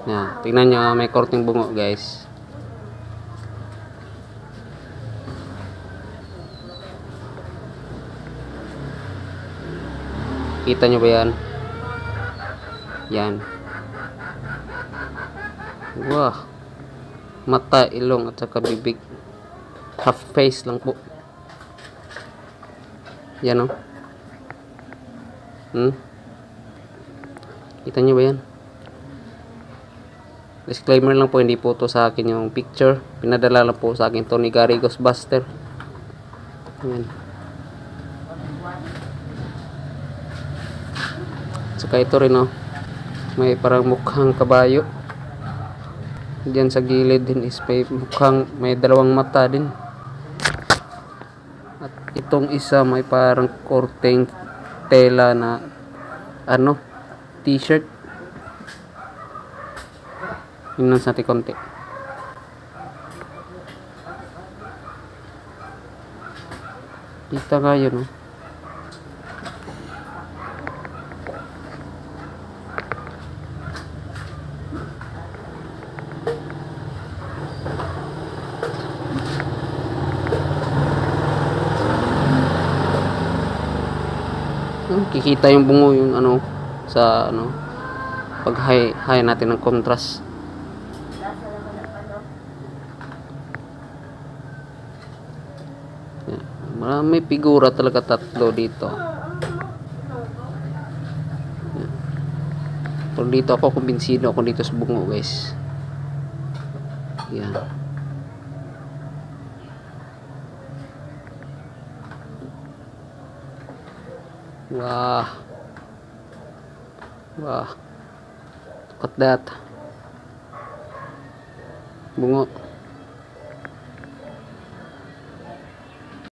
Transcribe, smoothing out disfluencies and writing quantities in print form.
Yan. Tingnan nyo, may korteng bungo guys. Kita nyo ba yan? Yan. Wah. Mata, ilong at saka bibig. Half face lang po. Yan o. Kita nyo ba yan? Disclaimer lang po, hindi po to sa akin yung picture. Pinadala lang po sa akin to ni Gary Ghostbuster. Yan. Saka ito rin oh. May parang mukhang kabayo. Diyan sa gilid din is may dalawang mata din. At itong isa may parang korteng tela na t-shirt. Tingnan natin konti. Kita nga yun oh. Kikita yung bungo yung sa pag high natin ng contrast. May figura talaga, tatlo dito. Pero dito ako kumbinsido ako dito sa bungo guys. Yan. Wah. Wah. Look at that. Bungo.